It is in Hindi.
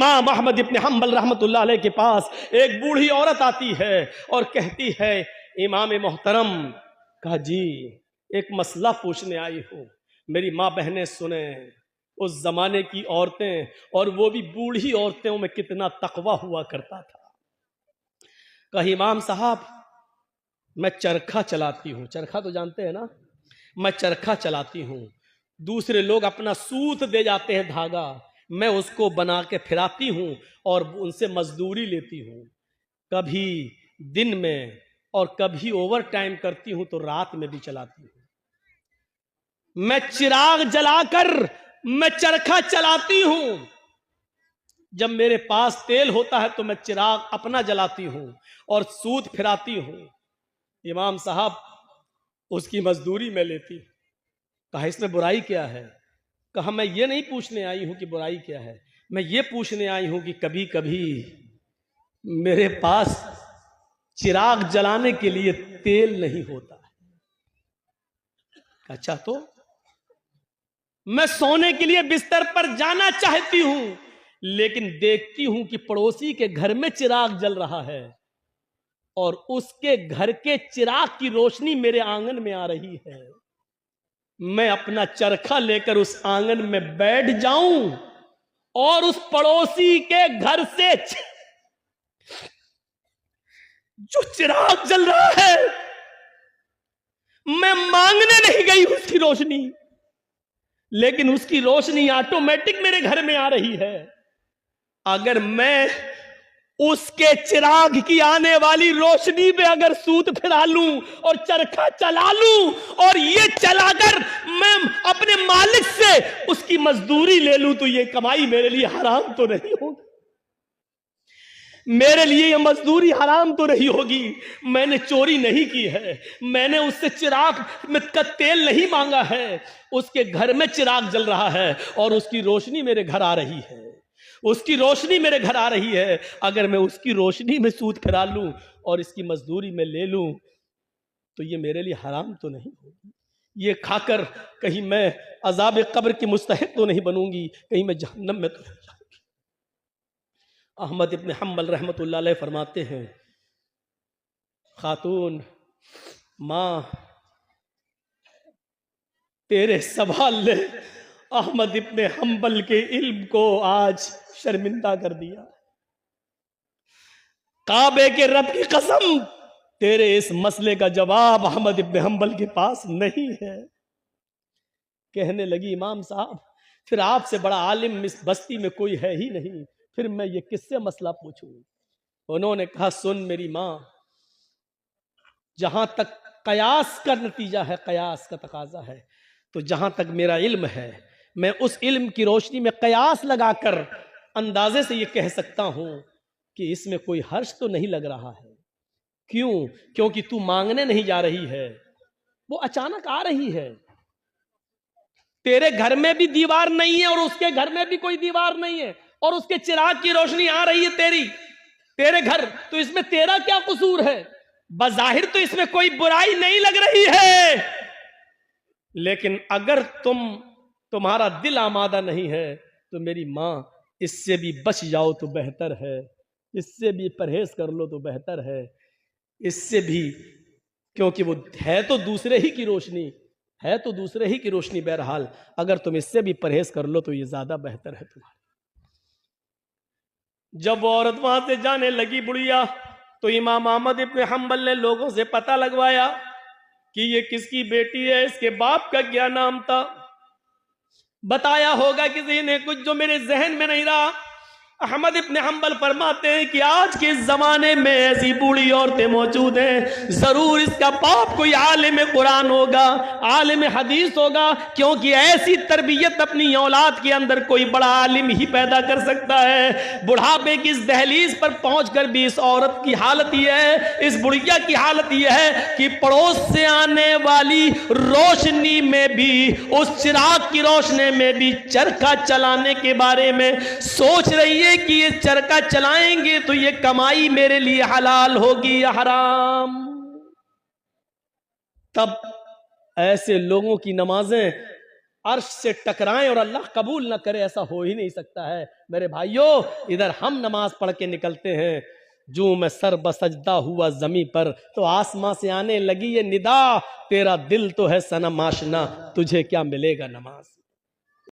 इमाम अहमद इब्न हम्बल रहमतुल्लाह अलैह के पास एक बूढ़ी औरत आती है और कहती है, इमाम मोहतरम, कहा जी एक मसला पूछने आई हूँ, मेरी माँ बहनें सुने। उस जमाने की औरतें, और वो भी बूढ़ी औरतों में कितना तकवा हुआ करता था। कहा इमाम साहब, मैं चरखा चलाती हूँ। चरखा तो जानते हैं ना, मैं चरखा चलाती हूँ। दूसरे लोग अपना सूत दे जाते हैं धागा, मैं उसको बना के फिराती हूँ और उनसे मजदूरी लेती हूँ। कभी दिन में और कभी ओवर टाइम करती हूँ तो रात में भी चलाती हूँ। मैं चिराग जलाकर मैं चरखा चलाती हूँ। जब मेरे पास तेल होता है तो मैं चिराग अपना जलाती हूँ और सूत फिराती हूँ। इमाम साहब, उसकी मजदूरी में लेती। कहा इसमें बुराई क्या है? कहा मैं ये नहीं पूछने आई हूं कि बुराई क्या है, मैं ये पूछने आई हूं कि कभी कभी मेरे पास चिराग जलाने के लिए तेल नहीं होता। अच्छा, तो मैं सोने के लिए बिस्तर पर जाना चाहती हूं, लेकिन देखती हूं कि पड़ोसी के घर में चिराग जल रहा है और उसके घर के चिराग की रोशनी मेरे आंगन में आ रही है। मैं अपना चरखा लेकर उस आंगन में बैठ जाऊं और उस पड़ोसी के घर से जो चिराग जल रहा है, मैं मांगने नहीं गई उसकी रोशनी, लेकिन उसकी रोशनी ऑटोमेटिक मेरे घर में आ रही है। अगर मैं उसके चिराग की आने वाली रोशनी में अगर सूत फिरा लूं और चरखा चला लूं और ये चलाकर मैं अपने मालिक से उसकी मजदूरी ले लूं, तो ये कमाई मेरे लिए हराम तो नहीं होगी? मेरे लिए ये मजदूरी हराम तो नहीं होगी? मैंने चोरी नहीं की है, मैंने उससे चिराग में का तेल नहीं मांगा है। उसके घर में चिराग जल रहा है और उसकी रोशनी मेरे घर आ रही है, उसकी रोशनी मेरे घर आ रही है। अगर मैं उसकी रोशनी में सूत फिरा लूं और इसकी मजदूरी में ले लूं, तो ये मेरे लिए हराम तो नहीं होगी? ये खाकर कहीं मैं अजाब कब्र की मुस्तहिक तो नहीं बनूंगी, कहीं मैं जहन्नम में तो नहीं जाऊंगी? अहमद इब्न हम्बल रहमतुल्लाह अलैह फरमाते हैं, खातून माँ, तेरे सवाल ने अहमद इब्न हम्बल के इल्म को आज शर्मिंदा कर दिया। काबे के रब की कसम, तेरे इस मसले का जवाब अहमद इब्न हम्बल के पास नहीं है। कहने लगी, इमाम साहब, फिर आपसे बड़ा आलिम इस बस्ती में कोई है ही नहीं, फिर मैं ये किससे मसला पूछूं? उन्होंने कहा, सुन मेरी माँ, जहां तक कयास का नतीजा है, कयास का तकाजा है, तो जहां तक मेरा इल्म है, मैं उस इल्म की रोशनी में कयास लगाकर अंदाजे से ये कह सकता हूं कि इसमें कोई हर्ष तो नहीं लग रहा है। क्यों? क्योंकि तू मांगने नहीं जा रही है, वो अचानक आ रही है। तेरे घर में भी दीवार नहीं है और उसके घर में भी कोई दीवार नहीं है, और उसके चिराग की रोशनी आ रही है तेरे घर, तो इसमें तेरा क्या कसूर है? बज़ाहिर तो इसमें कोई बुराई नहीं लग रही है, लेकिन अगर तुम्हारा दिल आमादा नहीं है तो मेरी माँ, इससे भी बच जाओ तो बेहतर है, इससे भी परहेज कर लो तो बेहतर है, इससे भी, क्योंकि वो है तो दूसरे ही की रोशनी, है तो दूसरे ही की रोशनी। बहरहाल अगर तुम इससे भी परहेज कर लो तो ये ज्यादा बेहतर है तुम्हारे। जब वो औरत वहां से जाने लगी बुढ़िया, तो इमाम अहमद इब्न हम्बल ने लोगों से पता लगवाया कि ये किसकी बेटी है, इसके बाप का क्या नाम था। बताया होगा किसी ने कुछ जो मेरे जहन में नहीं रहा। अहमद इब्न हम्बल फरमाते हैं कि आज के जमाने में ऐसी बूढ़ी औरतें मौजूद हैं, जरूर इसका बाप कोई आलिम कुरान होगा, आलिम हदीस होगा, क्योंकि ऐसी तरबियत अपनी औलाद के अंदर कोई बड़ा आलिम ही पैदा कर सकता है। बुढ़ापे की इस दहलीज पर पहुंचकर भी इस औरत की हालत यह है, इस बुढ़िया की हालत यह है कि पड़ोस से आने वाली रोशनी में भी, उस चिराग की रोशनी में भी चरखा चलाने के बारे में सोच रही है कि ये चरखा चलाएंगे तो ये कमाई मेरे लिए हलाल होगी या हराम। तब ऐसे लोगों की नमाजें अर्श से टकराएं और अल्लाह कबूल न करे, ऐसा हो ही नहीं सकता है। मेरे भाइयों, इधर हम नमाज पढ़ के निकलते हैं, जो मैं सर बसजदा हुआ जमी पर, तो आसमां से आने लगी ये निदा, तेरा दिल तो है सनम आशना, तुझे क्या मिलेगा नमाज।